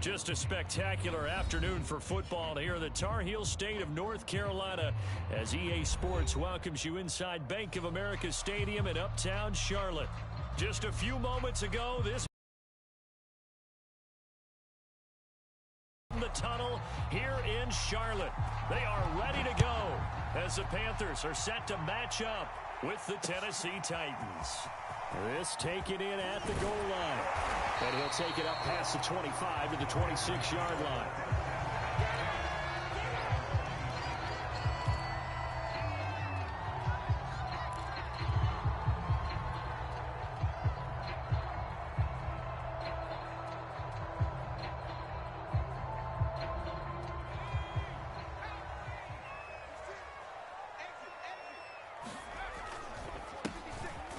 Just a spectacular afternoon for football here in the Tar Heel state of North Carolina as EA Sports welcomes you inside Bank of America Stadium in uptown Charlotte. Just a few moments ago, this the tunnel here in Charlotte. They are ready to go as the Panthers are set to match up with the Tennessee Titans. This taken in at the goal line. And he'll take it up past the 25 to the 26-yard line.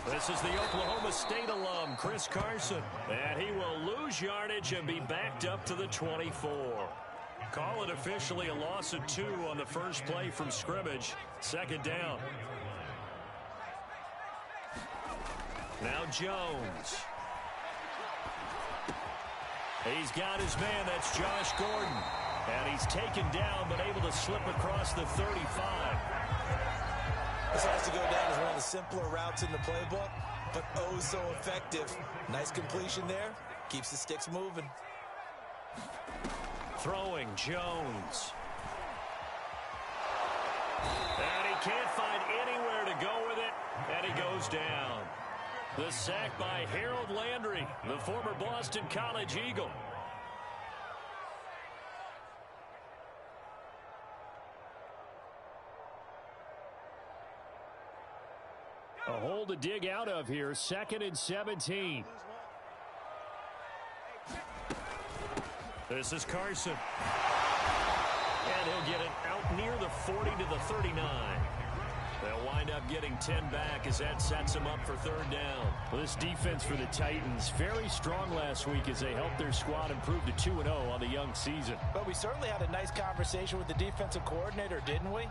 This is the Oklahoma State alum, Chris Carson. And he will lose yardage and be backed up to the 24. Call it officially a loss of 2 on the first play from scrimmage. Second down. Now Jones. He's got his man. That's Josh Gordon. And he's taken down but able to slip across the 35. This has to go down as one of the simpler routes in the playbook, but oh so effective. Nice completion there. Keeps the sticks moving. Throwing Jones. And he can't find anywhere to go with it, and he goes down. The sack by Harold Landry, the former Boston College Eagle. A hole to dig out of here, 2nd and 17. This is Carson. And he'll get it out near the 40 to the 39. They'll wind up getting 10 back as that sets them up for 3rd down. Well, this defense for the Titans, very strong last week as they helped their squad improve to 2-0 on the young season. But we certainly had a nice conversation with the defensive coordinator, didn't we?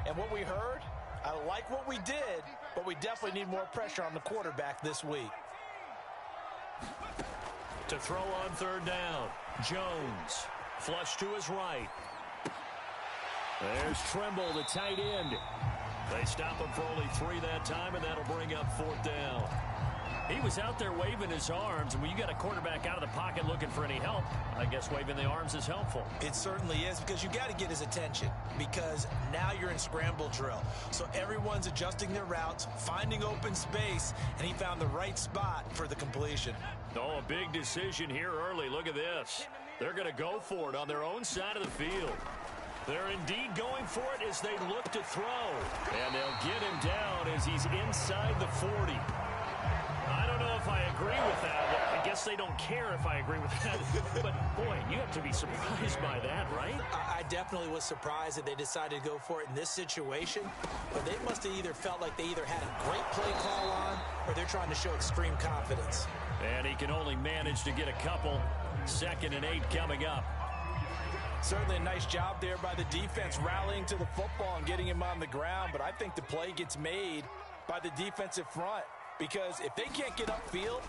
And what we heard, I like what we did, but we definitely need more pressure on the quarterback this week. To throw on 3rd down, Jones. Flush to his right. There's Trimble, the tight end. They stop him for only 3 that time, and that'll bring up 4th down. He was out there waving his arms, and when you got a quarterback out of the pocket looking for any help, I guess waving the arms is helpful. It certainly is, because you got to get his attention, because now you're in scramble drill. So everyone's adjusting their routes, finding open space, and he found the right spot for the completion. Oh, a big decision here early. Look at this. They're going to go for it on their own side of the field. They're indeed going for it as they look to throw. And they'll get him down as he's inside the 40. I don't know if I agree with that. I guess they don't care if I agree with that. But, boy, you have to be surprised by that, right? I definitely was surprised that they decided to go for it in this situation. But they must have either felt like they either had a great play call on or they're trying to show extreme confidence. And he can only manage to get a couple. 2nd and 8 coming up. Certainly a nice job there by the defense rallying to the football and getting him on the ground. But I think the play gets made by the defensive front. Because if they can't get upfield,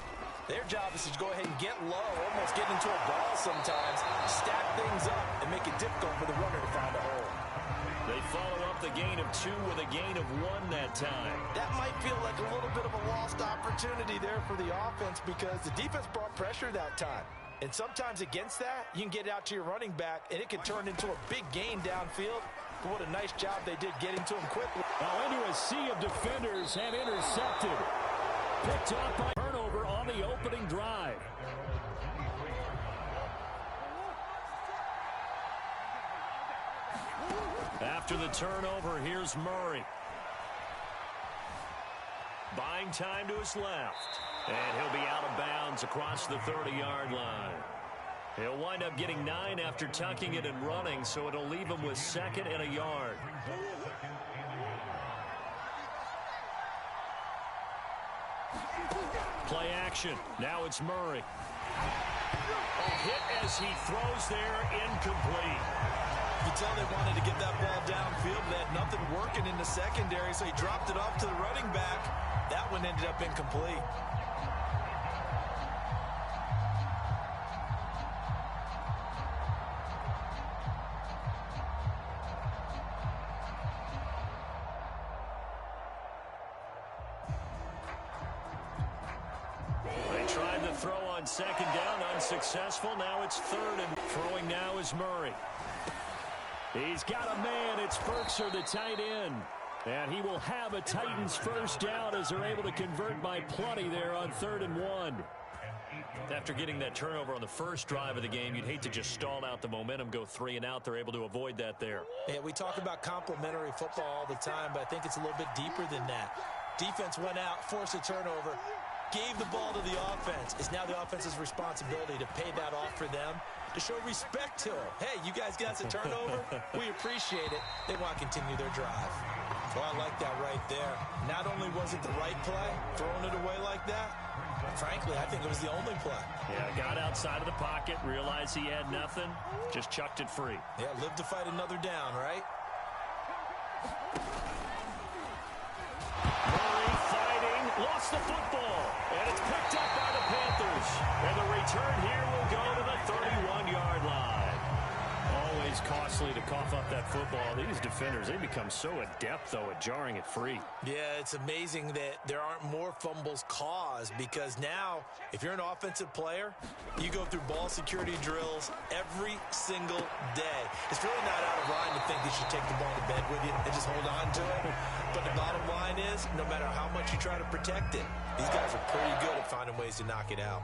their job is to go ahead and get low, almost get into a ball sometimes, stack things up, and make it difficult for the runner to find a hole. They follow up the gain of 2 with a gain of 1 that time. That might feel like a little bit of a lost opportunity there for the offense because the defense brought pressure that time. And sometimes against that, you can get it out to your running back, and it can turn into a big gain downfield. But what a nice job they did getting to him quickly. Now into a sea of defenders and intercepted. Picked up by turnover on the opening drive. After the turnover, here's Murray. Buying time to his left. And he'll be out of bounds across the 30-yard line. He'll wind up getting 9 after tucking it and running, so it'll leave him with 2nd and a yard. Play action. Now it's Murray. A hit as he throws there, incomplete. You tell they wanted to get that ball downfield. They had nothing working in the secondary, so he dropped it off to the running back. That one ended up incomplete. throw on second down, unsuccessful. Now it's third, and throwing now is Murray. He's got a man. It's Ferkser, the tight end. And he will have a Titans first down as they're able to convert by plenty there on 3rd and 1. After getting that turnover on the first drive of the game, you'd hate to just stall out the momentum, go 3 and out. They're able to avoid that there. Yeah, we talk about complementary football all the time, but I think it's a little bit deeper than that. Defense went out, forced a turnover, gave the ball to the offense. It's now the offense's responsibility to pay that off for them, to show respect to them. Hey, you guys got us a turnover. We appreciate it. They want to continue their drive. Well, I like that right there. Not only was it the right play, throwing it away like that, frankly, I think it was the only play. Yeah, got outside of the pocket, realized he had nothing, just chucked it free. Yeah, live to fight another down, right? Murray fighting, lost the football, and it's picked up by the Panthers. And the return here will go to the 31-yard line. Always costly to cough up that football. These defenders, they become so adept, though, at jarring it free. Yeah, it's amazing that there aren't more fumbles caused, because now, if you're an offensive player, you go through ball security drills every single day. It's really not out of line to think you should take the ball to bed with you and just hold on to it. But the bottom line is, no matter how much you try to protect it, these guys are pretty good at finding ways to knock it out.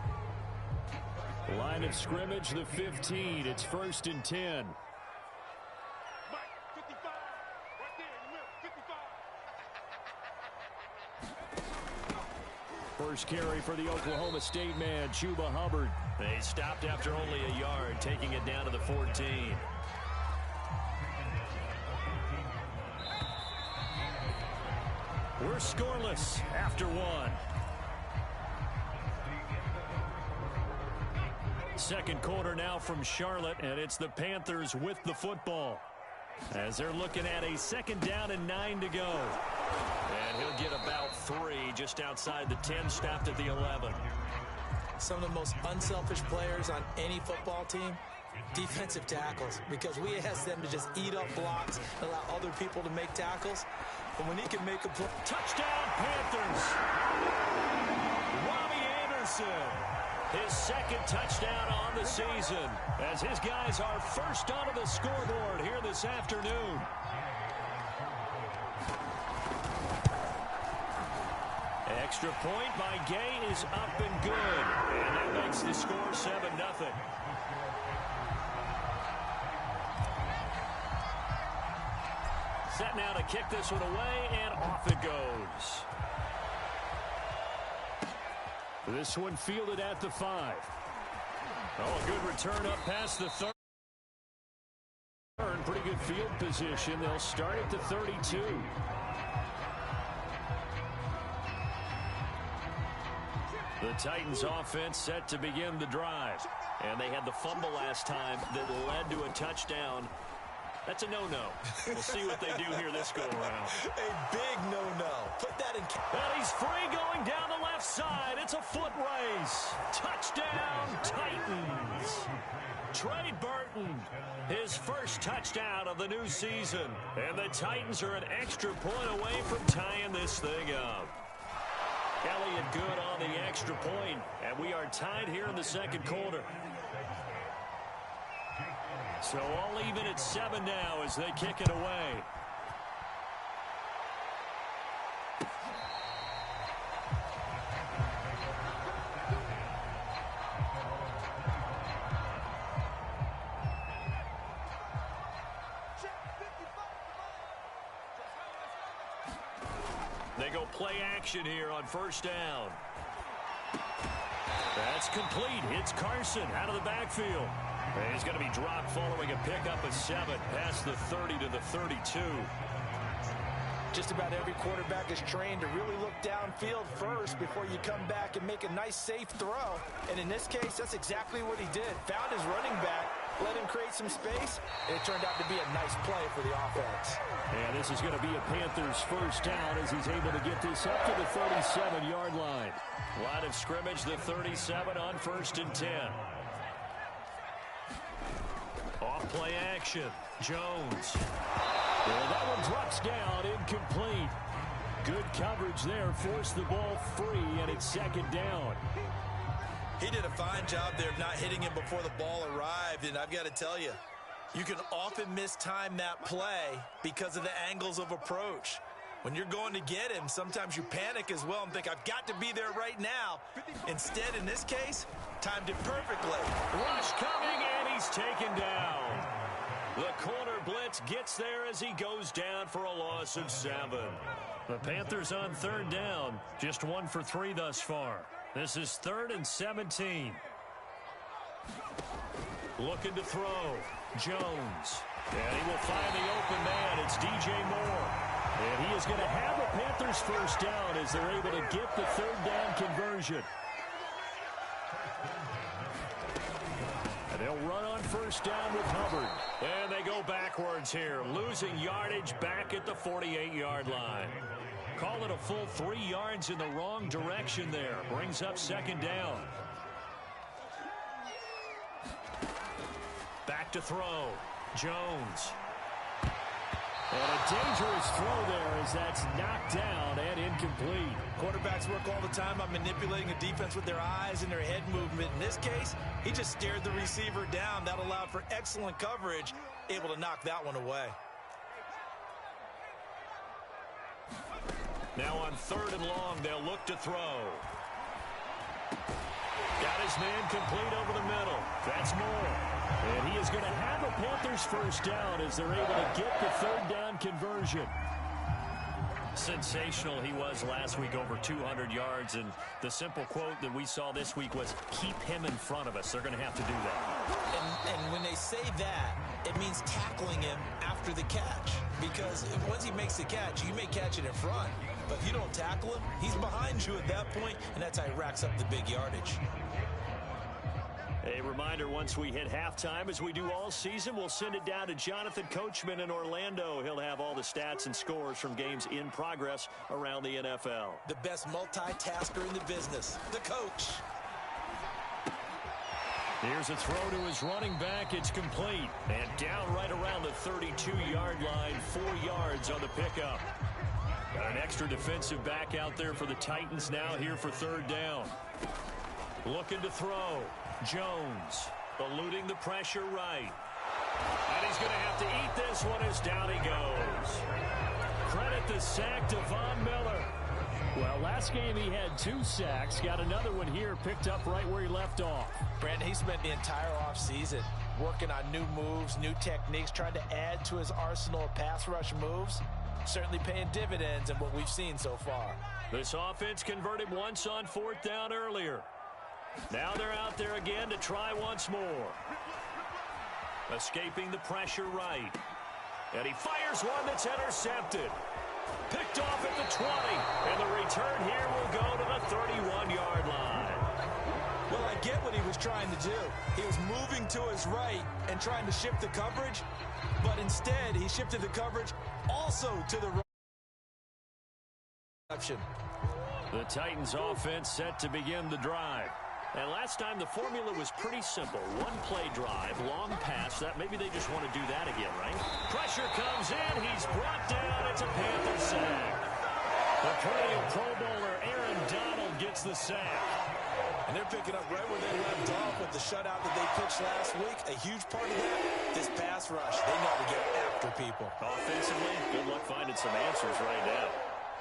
Line of scrimmage, the 15. It's 1st and 10. First carry for the Oklahoma State man, Chuba Hubbard. They stopped after only a yard, taking it down to the 14. We're scoreless after 1. Second quarter now from Charlotte, and it's the Panthers with the football, as they're looking at a 2nd down and 9 to go. And he'll get about 3 just outside the 10, stopped at the 11. Some of the most unselfish players on any football team, defensive tackles, because we ask them to just eat up blocks, allow other people to make tackles. But when he can make a play. Touchdown, Panthers! Robbie Anderson, his 2nd touchdown on the season, as his guys are first onto the scoreboard here this afternoon. Extra point by Gay is up and good. And that makes the score 7-0. Set now to kick this one away, and off it goes. This one fielded at the 5. Oh, a good return up past the 30. Pretty good field position. They'll start at the 32. The Titans offense set to begin the drive. And they had the fumble last time that led to a touchdown. That's a no-no. We'll see what they do here this go-around. A big no-no. Put that in. And he's free going down the left side. It's a foot race. Touchdown, Titans. Trey Burton, his first touchdown of the new season. And the Titans are an extra point away from tying this thing up. Elliott good on the extra point, and we are tied here in the second quarter. So all even at 7 now as they kick it away. They go play action here on first down. That's complete. It's Carson out of the backfield. He's going to be dropped following a pickup of 7 past the 30 to the 32. Just about every quarterback is trained to really look downfield first before you come back and make a nice, safe throw. And in this case, that's exactly what he did. Found his running back, let him create some space, and it turned out to be a nice play for the offense. And this is going to be a Panthers first down as he's able to get this up to the 37-yard line. Line of scrimmage, the 37 on 1st and 10. Off play action. Jones. Well, that one drops down, incomplete. Good coverage there, forced the ball free, and it's 2nd down. He did a fine job there of not hitting him before the ball arrived, and I've got to tell you, you can often mistime that play because of the angles of approach. When you're going to get him, sometimes you panic as well and think, I've got to be there right now. Instead, in this case, timed it perfectly. Rush coming, and he's taken down. The corner blitz gets there as he goes down for a loss of 7. The Panthers on third down, just 1 for 3 thus far. This is 3rd and 17. Looking to throw. Jones. And he will find the open man. It's DJ Moore. And he is going to have a Panthers first down as they're able to get the 3rd down conversion. And they'll run on first down with Hubbard. And they go backwards here, losing yardage back at the 48-yard line. Call it a full 3 yards in the wrong direction there. Brings up 2nd down. Back to throw. Jones. And a dangerous throw there as that's knocked down and incomplete. Quarterbacks work all the time on manipulating a defense with their eyes and their head movement. In this case, he just stared the receiver down. That allowed for excellent coverage, able to knock that one away. Now on 3rd and long, they'll look to throw. Got his man complete over the middle. That's Moore. And he is going to have a Panthers first down as they're able to get the 3rd down conversion. Sensational he was last week, over 200 yards. And the simple quote that we saw this week was, keep him in front of us. They're going to have to do that. And when they say that, it means tackling him after the catch. Because once he makes the catch, you may catch it in front. But if you don't tackle him, he's behind you at that point, and that's how he racks up the big yardage. A reminder, once we hit halftime, as we do all season, we'll send it down to Jonathan Coachman in Orlando. He'll have all the stats and scores from games in progress around the NFL. The best multitasker in the business, the coach. Here's a throw to his running back. It's complete. And down right around the 32-yard line, 4 yards on the pickup. Got an extra defensive back out there for the Titans now here for 3rd down. Looking to throw. Jones eluding the pressure right. And he's going to have to eat this one as down he goes. Credit the sack to Von Miller. Well, last game he had 2 sacks. Got another one here picked up right where he left off. Brandon, he spent the entire offseason working on new moves, new techniques, trying to add to his arsenal of pass rush moves. Certainly paying dividends in what we've seen so far. This offense converted once on 4th down earlier. Now they're out there again to try once more. Escaping the pressure right. And he fires one that's intercepted. Picked off at the 20. And the return here will go to the 31-yard line. Well, I get what he was trying to do. He was moving to his right and trying to shift the coverage. But instead, he shifted the coverage also to the right. The Titans offense set to begin the drive. And last time the formula was pretty simple. 1-play drive, long pass. That maybe they just want to do that again, right? Pressure comes in. He's brought down. It's a Panther sack. The perennial Pro Bowler Aaron Donald gets the sack. And they're picking up right where they left off with the shutout that they pitched last week. A huge part of that, this pass rush. They know to get after people. Offensively, good luck finding some answers right now.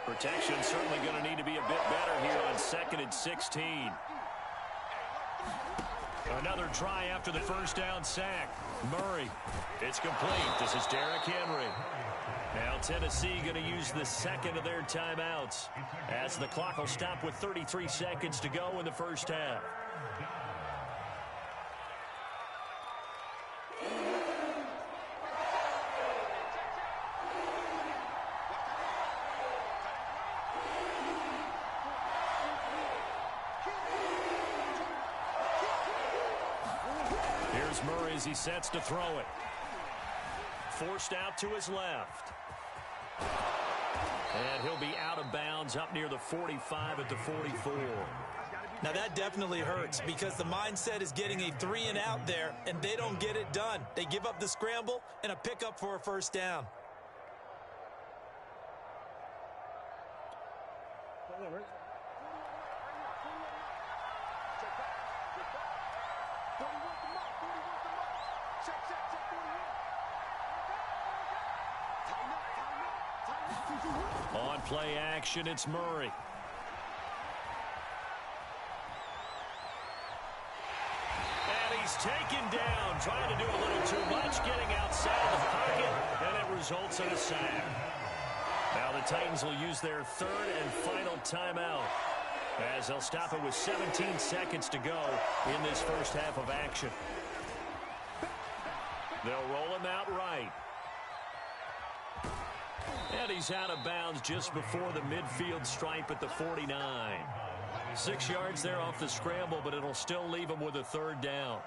Protection certainly going to need to be a bit better here on 2nd and 16. Another try after the first down sack. Murray. It's complete. This is Derrick Henry. Now Tennessee going to use the 2nd of their timeouts as the clock will stop with 33 seconds to go in the first half. Here's Murray as he sets to throw it. Forced out to his left. And he'll be out of bounds up near the 45 at the 44. Now that definitely hurts because the mindset is getting a 3-and-out there, and they don't get it done. They give up the scramble and a pickup for a first down. On play action, it's Murray. And he's taken down, trying to do a little too much, getting outside of the pocket, and it results in a sack. Now the Titans will use their third and final timeout, as they'll stop it with 17 seconds to go in this first half of action. They'll roll him out right. And he's out of bounds just before the midfield stripe at the 49. 6 yards there off the scramble, but it'll still leave him with a third down.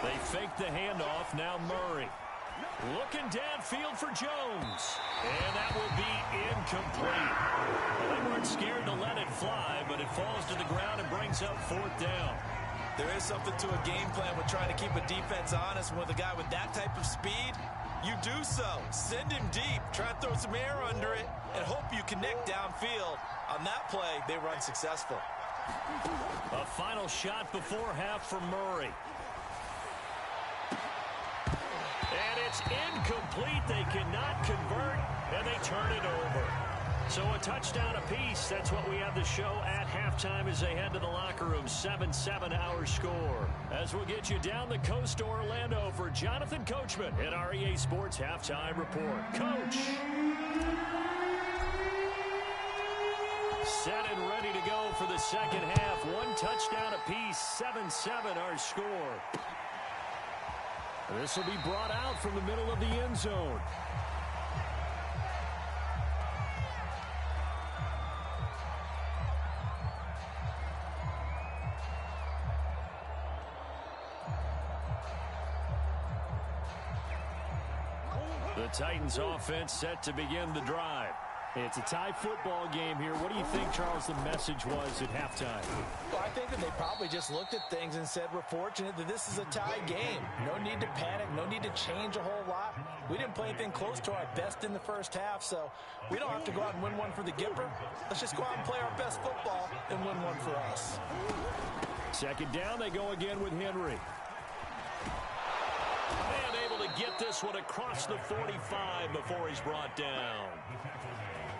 They fake the handoff, now Murray. Looking downfield for Jones. And that will be incomplete. Well, they weren't scared to let it fly, but it falls to the ground and brings up fourth down. There is something to a game plan with trying to keep a defense honest. With a guy with that type of speed, you do so. Send him deep. Try and throw some air under it and hope you connect downfield. On that play, they were unsuccessful. A final shot before half for Murray. And it's incomplete. They cannot convert, and they turn it over. So a touchdown apiece. That's what we have the show at halftime as they head to the locker room. 7-7 our score. As we'll get you down the coast to Orlando for Jonathan Coachman at our EA Sports Halftime Report. Coach. Set and ready to go for the second half. One touchdown apiece. 7-7 our score. This will be brought out from the middle of the end zone. The Titans offense set to begin the drive. It's a tie football game here. What do you think, Charles, the message was at halftime? Well, I think that they probably just looked at things and said, we're fortunate that this is a tie game. No need to panic. No need to change a whole lot. We didn't play anything close to our best in the first half, so we don't have to go out and win one for the Gipper. Let's just go out and play our best football and win one for us. Second down, they go again with Henry. And able to get this one across the 45 before he's brought down.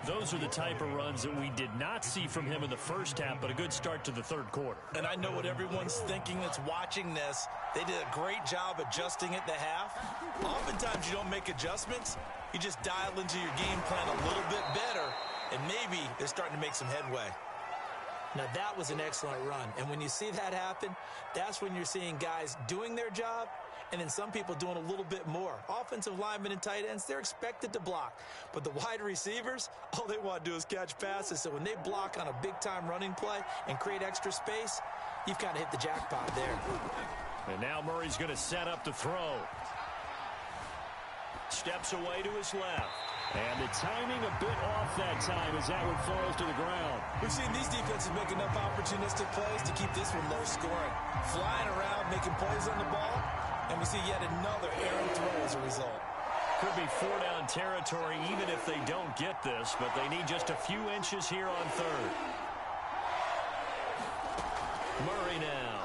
Those are the type of runs that we did not see from him in the first half, but a good start to the third quarter. And I know what everyone's thinking that's watching this. They did a great job adjusting at the half. Oftentimes you don't make adjustments. You just dial into your game plan a little bit better, and maybe they're starting to make some headway. Now, that was an excellent run. And when you see that happen, that's when you're seeing guys doing their job and then some people doing a little bit more. Offensive linemen and tight ends, they're expected to block. But the wide receivers, all they want to do is catch passes. So when they block on a big-time running play and create extra space, you've kind of hit the jackpot there. And now Murray's going to set up to throw. Steps away to his left. And the timing a bit off that time as that one falls to the ground. We've seen these defenses make enough opportunistic plays to keep this one low scoring. Flying around, making plays on the ball, and we see yet another errant throw as a result. Could be four-down territory even if they don't get this, but they need just a few inches here on third. Murray now.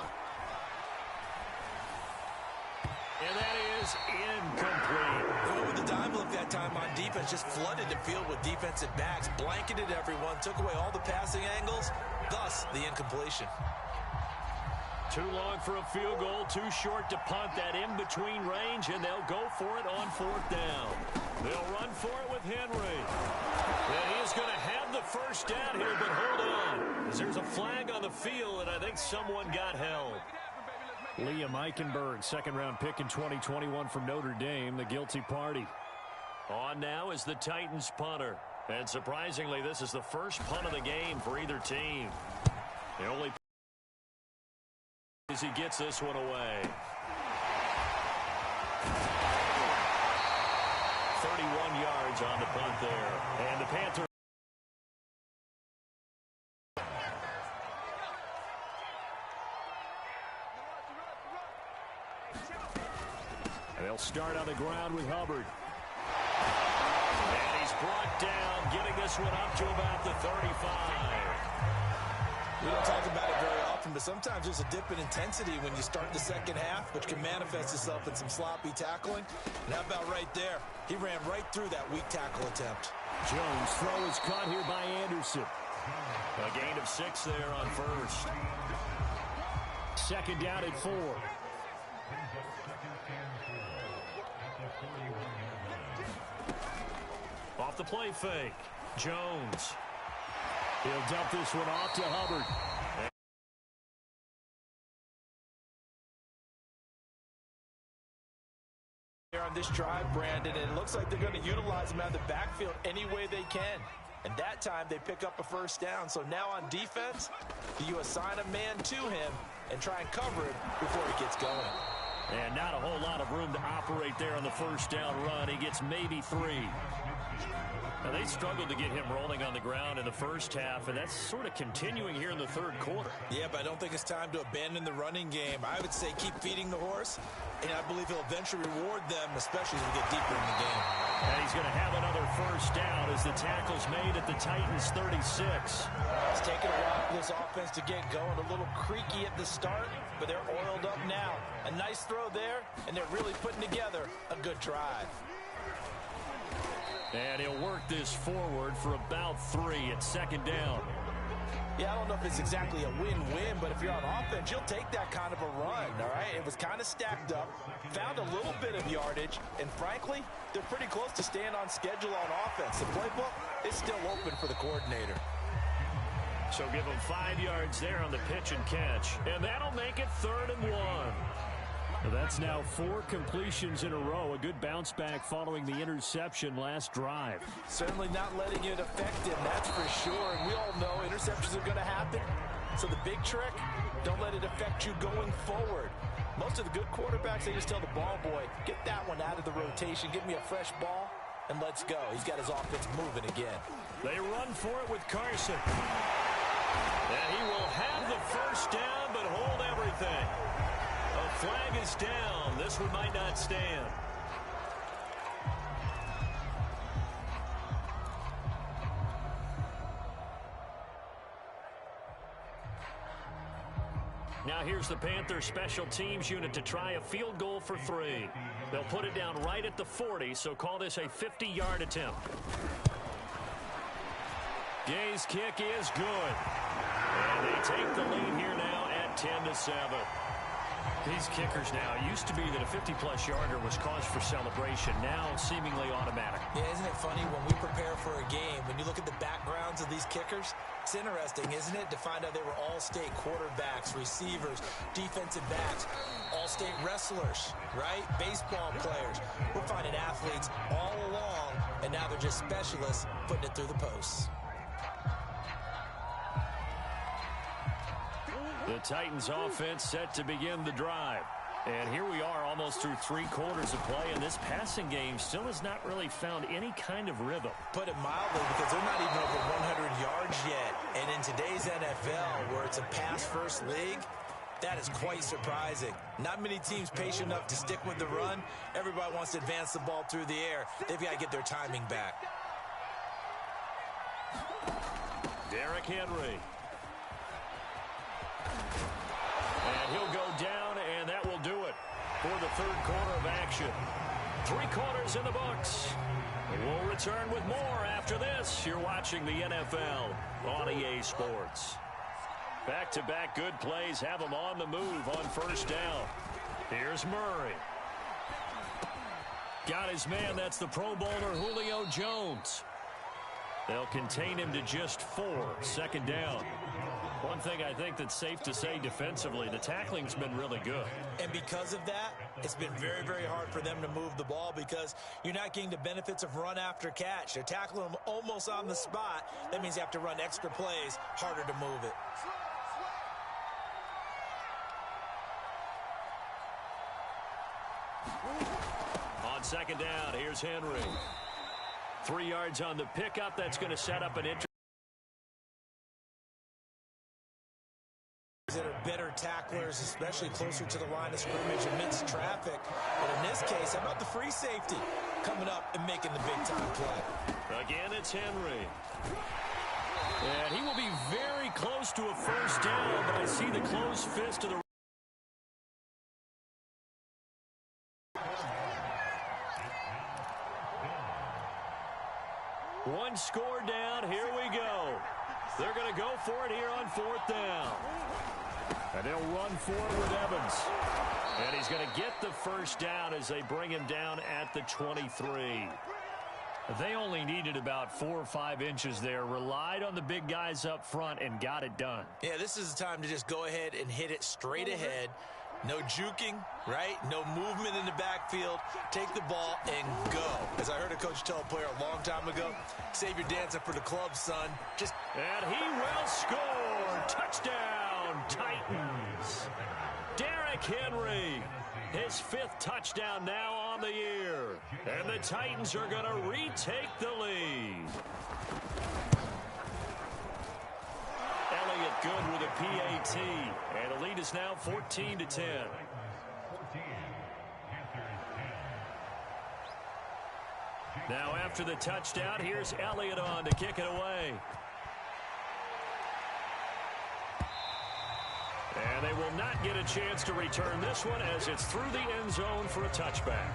And that is incomplete. Going with the dime look that time on defense, just flooded the field with defensive backs, blanketed everyone, took away all the passing angles, thus the incompletion. Too long for a field goal, too short to punt. That in-between range, and they'll go for it on fourth down. They'll run for it with Henry. And he is going to have the first down here, but hold on. As there's a flag on the field, and I think someone got held. Liam Eichenberg, second-round pick in 2021 from Notre Dame, the guilty party. On now is the Titans punter. And surprisingly, this is the first punt of the game for either team. The only as he gets this one away. 31 yards on the punt there. And the Panthers. They'll start on the ground with Hubbard. brought down, getting this one up to about the 35. We don't talk about it very often, but sometimes there's a dip in intensity when you start the second half, which can manifest itself in some sloppy tackling. And how about right there? He ran right through that weak tackle attempt. Jones' throw is caught here by Anderson. A gain of 6 there on first. Second down at 4. Off the play fake. Jones. He'll dump this one off to Hubbard. On this drive, Brandon, and it looks like they're going to utilize him out of the backfield any way they can. And that time they pick up a first down. So now on defense, do you assign a man to him and try and cover it before he gets going? And not a whole lot of room to operate there on the first down run. He gets maybe 3. Now, they struggled to get him rolling on the ground in the first half, and that's sort of continuing here in the third quarter. Yeah, but I don't think it's time to abandon the running game. I would say keep feeding the horse, and I believe he'll eventually reward them, especially as we get deeper in the game. And he's going to have another first down as the tackle's made at the Titans' 36. It's taken a while for this offense to get going. A little creaky at the start, but they're oiled up now. A nice throw there, and they're really putting together a good drive. And he'll work this forward for about 3 at second down. Yeah, I don't know if it's exactly a win-win, but if you're on offense, you'll take that kind of a run, all right? It was kind of stacked up, found a little bit of yardage, and frankly, they're pretty close to staying on schedule on offense. The playbook is still open for the coordinator. So give them 5 yards there on the pitch and catch, and that'll make it 3rd and 1. That's now 4 completions in a row. A good bounce back following the interception last drive. Certainly not letting it affect him, that's for sure. And we all know interceptions are going to happen. So the big trick, don't let it affect you going forward. Most of the good quarterbacks, they just tell the ball boy, get that one out of the rotation, give me a fresh ball, and let's go. He's got his offense moving again. They run for it with Carson. And he will have the first down, but hold everything. A flag is down. This one might not stand. Now here's the Panthers special teams unit to try a field goal for 3. They'll put it down right at the 40, so call this a 50-yard attempt. Gay's kick is good. And they take the lead here now at 10-7. These kickers now, it used to be that a 50-plus yarder was cause for celebration, now seemingly automatic. Yeah, isn't it funny when we prepare for a game, when you look at the backgrounds of these kickers, it's interesting, isn't it, to find out they were all-state quarterbacks, receivers, defensive backs, all-state wrestlers, right? Baseball players. We're finding athletes all along, and now they're just specialists putting it through the posts. The Titans offense set to begin the drive. And here we are almost through 3 quarters of play, and this passing game still has not really found any kind of rhythm. Put it mildly, because they're not even over 100 yards yet. And in today's NFL, where it's a pass-first league, that is quite surprising. Not many teams patient enough to stick with the run. Everybody wants to advance the ball through the air. They've got to get their timing back. Derrick Henry. And he'll go down, and that will do it for the third quarter of action. 3 quarters in the books. We'll return with more after this. You're watching the NFL on EA Sports. Back-to-back good plays have them on the move on first down. Here's Murray. Got his man. That's the Pro Bowler Julio Jones. They'll contain him to just 4. Second down. One thing I think that's safe to say defensively, the tackling's been really good. And because of that, it's been very, very hard for them to move the ball because you're not getting the benefits of run after catch. They're tackling them almost on the spot. That means you have to run extra plays, harder to move it. On second down, here's Henry. 3 yards on the pickup. That's going to set up an interest. That are better tacklers, especially closer to the line of scrimmage amidst traffic. But in this case, how about the free safety coming up and making the big-time play? Again, it's Henry. And he will be very close to a first down, but I see the closed fist of the... One score down. Here we go. They're going to go for it here on fourth down. And they'll run for it with Evans. And he's going to get the first down as they bring him down at the 23. They only needed about 4 or 5 inches there, relied on the big guys up front, and got it done. Yeah, this is the time to just go ahead and hit it straight ahead. No juking, right? No movement in the backfield. Take the ball and go. As I heard a coach tell a player a long time ago, save your dancing for the club, son. And he will score. Touchdown, Titans. Derrick Henry. His 5th touchdown now on the year. And the Titans are going to retake the lead. Elliott good with a PAT. And the lead is now 14-10. Now after the touchdown, here's Elliott on to kick it away. And they will not get a chance to return this one as it's through the end zone for a touchback.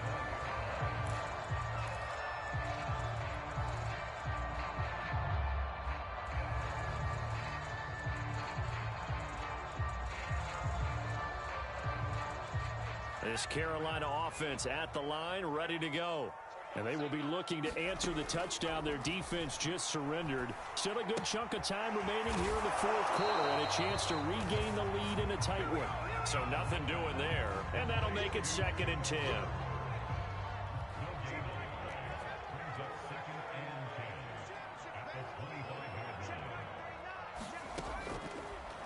This Carolina offense at the line, ready to go. And they will be looking to answer the touchdown their defense just surrendered. Still a good chunk of time remaining here in the fourth quarter and a chance to regain the lead in a tight one. So nothing doing there, and that'll make it 2nd and 10.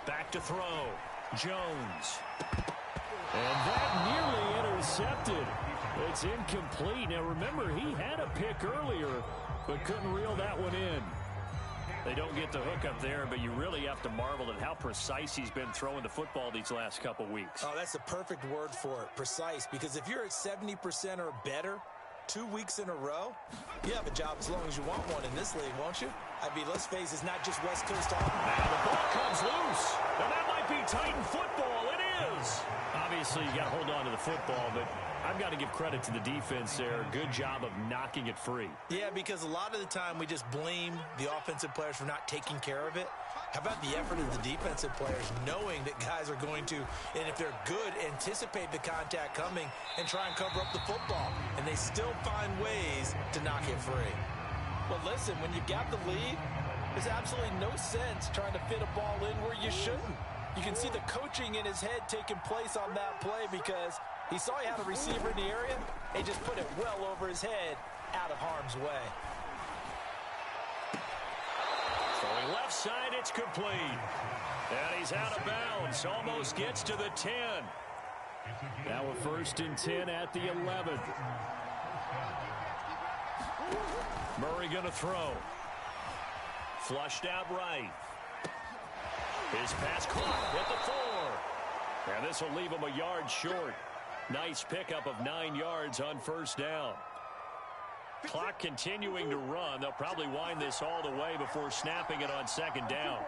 Back to throw. Jones. And that nearly intercepted. It's incomplete. Now, remember, he had a pick earlier, but couldn't reel that one in. They don't get the hook up there, but you really have to marvel at how precise he's been throwing the football these last couple weeks. Oh, that's the perfect word for it, precise, because if you're at 70% or better 2 weeks in a row, you have a job as long as you want one in this league, won't you? I mean, let's face it, it's not just West Coast offense. Now the ball comes loose, and that might be Titan football. It is. Obviously, you got to hold on to the football, but I've got to give credit to the defense there. Good job of knocking it free. Yeah, because a lot of the time we just blame the offensive players for not taking care of it. How about the effort of the defensive players knowing that guys are going to, and if they're good, anticipate the contact coming and try and cover up the football. And they still find ways to knock it free. Well, listen, when you got the lead, there's absolutely no sense trying to fit a ball in where you shouldn't. You can see the coaching in his head taking place on that play because he saw he had a receiver in the area. He just put it well over his head out of harm's way. Throwing left side, it's complete. And he's out of bounds. Almost gets to the 10. Now a 1st and 10 at the 11. Murray going to throw. Flushed out right. His pass caught at the 4. And this will leave him a yard short. Nice pickup of 9 yards on first down. Clock continuing to run. They'll probably wind this all the way before snapping it on 2nd down.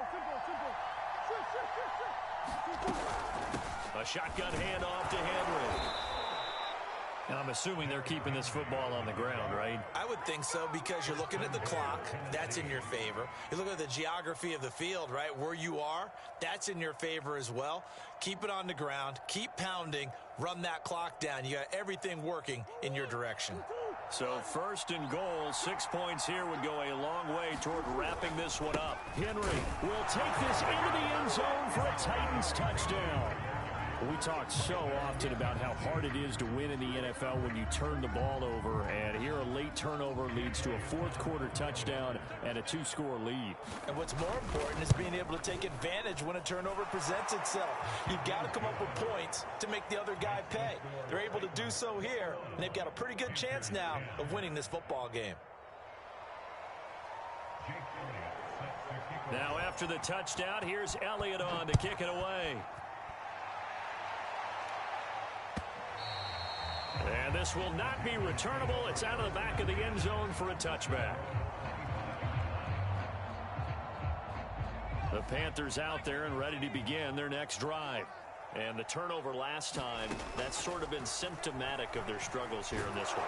A shotgun handoff to Henry. And I'm assuming they're keeping this football on the ground, right? I would think so because you're looking at the clock. That's in your favor. You look at the geography of the field, right? Where you are, that's in your favor as well. Keep it on the ground. Keep pounding. Run that clock down. You got everything working in your direction. So 1st and goal, 6 points here would go a long way toward wrapping this one up. Henry will take this into the end zone for a Titans touchdown. We talk so often about how hard it is to win in the NFL when you turn the ball over, and here a late turnover leads to a 4th quarter touchdown and a 2-score lead. And what's more important is being able to take advantage when a turnover presents itself. You've got to come up with points to make the other guy pay. They're able to do so here, and they've got a pretty good chance now of winning this football game. Now after the touchdown, here's Elliott on to kick it away. And this will not be returnable. It's out of the back of the end zone for a touchback. The Panthers out there and ready to begin their next drive. And the turnover last time, that's sort of been symptomatic of their struggles here in this one.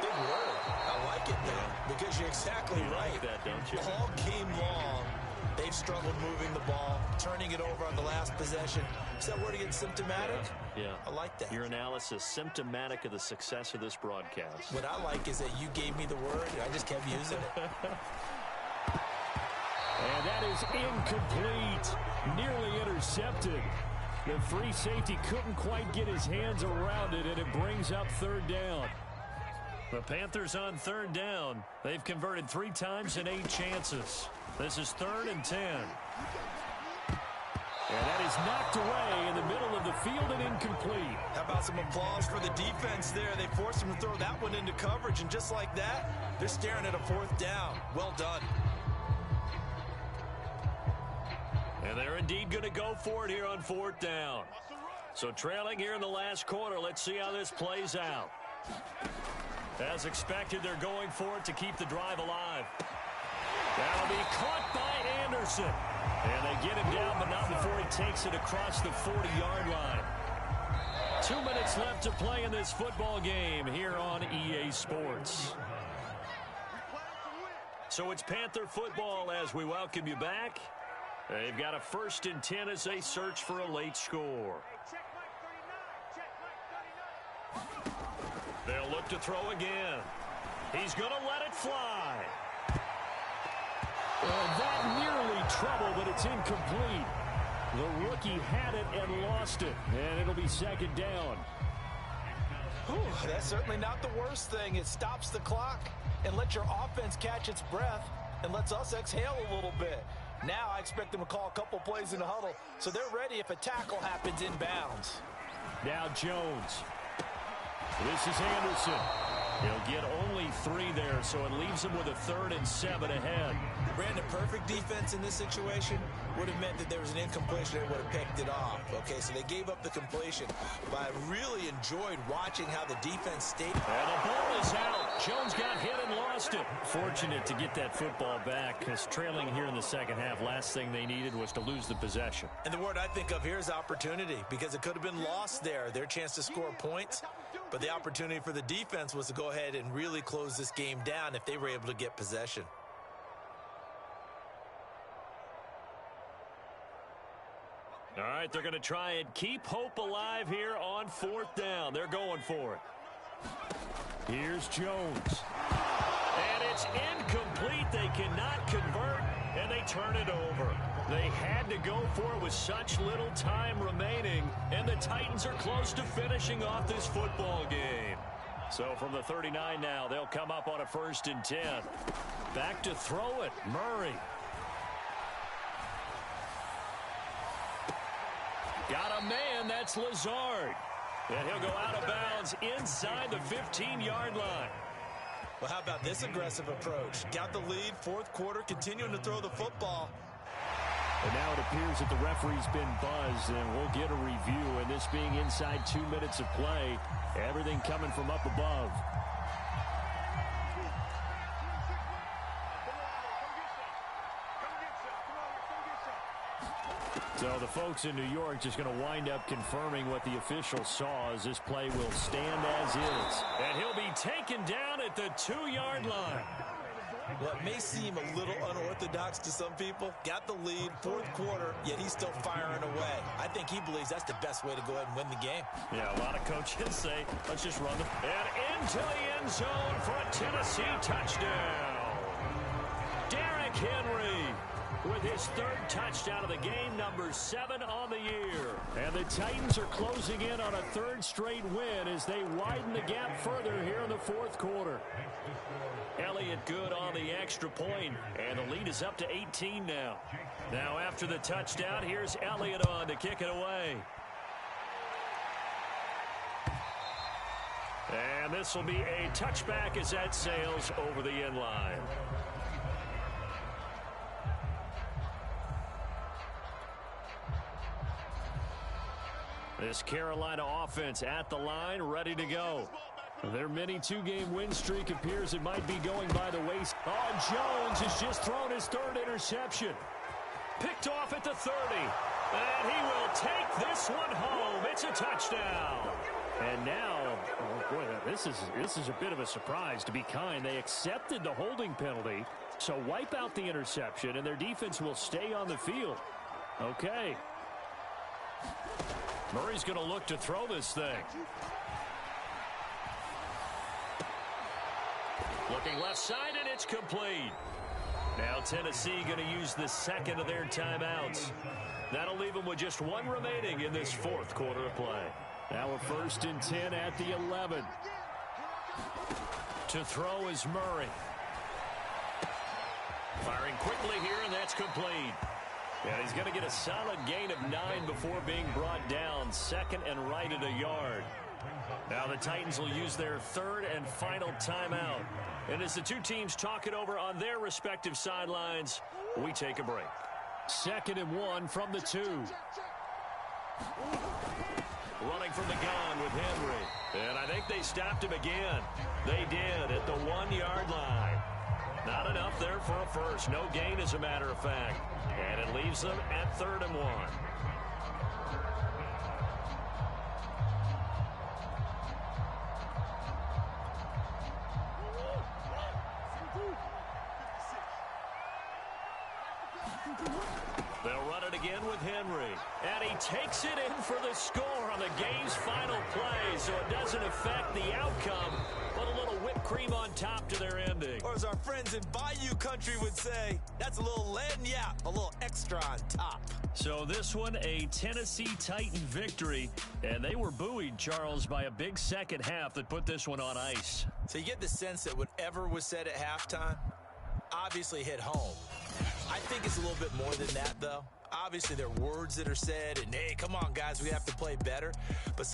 Big word. I like it, though, because you're exactly right. Like that, don't you? All game long, they've struggled moving the ball, turning it over on the last possession. Is that word again, symptomatic? Yeah. I like that. Your analysis, symptomatic of the success of this broadcast. What I like is that you gave me the word, and I just kept using it. And that is incomplete. Nearly intercepted. The free safety couldn't quite get his hands around it, and it brings up third down. The Panthers on third down. They've converted 3 times in 8 chances. This is 3rd and 10. And that is knocked away in the middle of the field and incomplete. How about some applause for the defense there? They forced him to throw that one into coverage, and just like that, they're staring at a 4th down. Well done. And they're indeed going to go for it here on 4th down. So trailing here in the last quarter, let's see how this plays out. As expected, they're going for it to keep the drive alive. That'll be caught by Anderson. And they get him down, but not before he takes it across the 40-yard line. 2 minutes left to play in this football game here on EA Sports. So it's Panther football as we welcome you back. They've got a 1st and 10 as they search for a late score. They'll look to throw again. He's going to let it fly. And that nearly trouble, but it's incomplete. The rookie had it and lost it, and it'll be 2nd down. Whew, that's certainly not the worst thing. It stops the clock and lets your offense catch its breath and lets us exhale a little bit. Now I expect them to call a couple plays in the huddle, so they're ready if a tackle happens inbounds. Now Jones. This is Anderson. He'll get only 3 there, so it leaves him with a 3rd and 7 ahead. Brandon, perfect defense in this situation would have meant that there was an incompletion. They would have picked it off. Okay, so they gave up the completion. But I really enjoyed watching how the defense stayed. And the ball is out. Jones got hit and lost it. Fortunate to get that football back, because trailing here in the second half, last thing they needed was to lose the possession. And the word I think of here is opportunity, because it could have been lost there. Their chance to score points. But the opportunity for the defense was to go ahead and really close this game down if they were able to get possession. All right, they're going to try and keep hope alive here on 4th down. They're going for it. Here's Jones. And it's incomplete. They cannot convert, and they turn it over. They had to go for it with such little time remaining, and the Titans are close to finishing off this football game. So from the 39 now, they'll come up on a 1st and 10. Back to throw it, Murray. Got a man, that's Lazard. And he'll go out of bounds inside the 15-yard line. Well, how about this aggressive approach? Got the lead, 4th quarter, continuing to throw the football. And now it appears that the referee's been buzzed, and we'll get a review. And this being inside 2 minutes of play, everything coming from up above. So the folks in New York just going to wind up confirming what the official saw, as this play will stand as is. And he'll be taken down at the 2-yard line. Well, it may seem a little unorthodox to some people. Got the lead, 4th quarter, yet he's still firing away. I think he believes that's the best way to go ahead and win the game. Yeah, a lot of coaches say, let's just run the... And into the end zone for a Tennessee touchdown. Derrick Henry with his 3rd touchdown of the game, number 7 on the year. And the Titans are closing in on a 3rd straight win as they widen the gap further here in the 4th quarter. Elliott good on the extra point, and the lead is up to 18 now. Now after the touchdown, here's Elliott on to kick it away. And this will be a touchback as that sails over the end line. This Carolina offense at the line, ready to go. Their mini two-game win streak appears it might be going by the wayside. Oh, Jones has just thrown his third interception. Picked off at the 30. And he will take this one home. It's a touchdown. And now, oh boy, this is a bit of a surprise. To be kind, they accepted the holding penalty. So wipe out the interception, and their defense will stay on the field. Okay. Murray's going to look to throw this thing. Looking left side, and it's complete. Now Tennessee going to use the second of their timeouts. That'll leave them with just one remaining in this fourth quarter of play. Now a 1st and 10 at the 11. To throw is Murray. Firing quickly here, and that's complete. And he's going to get a solid gain of 9 before being brought down. Second and right at a yard. Now the Titans will use their third and final timeout. And as the two teams talk it over on their respective sidelines, we take a break. 2nd and 1 from the 2. Running from the gun with Henry. And I think they stopped him again. They did at the 1-yard line. Not enough there for a first. No gain, as a matter of fact. And it leaves them at 3rd and 1. They'll run it again with Henry. And he takes it in for the score on the game's final play. So it doesn't affect the outcome, but a little whipped cream on top to their ending. Or as our friends in Bayou Country would say, that's a little lagniappe, a little extra on top. So this one, a Tennessee Titan victory. And they were buoyed, Charles, by a big second half that put this one on ice. So you get the sense that whatever was said at halftime obviously hit home. I think it's a little bit more than that, though. Obviously, there are words that are said, and, hey, come on, guys, we have to play better. But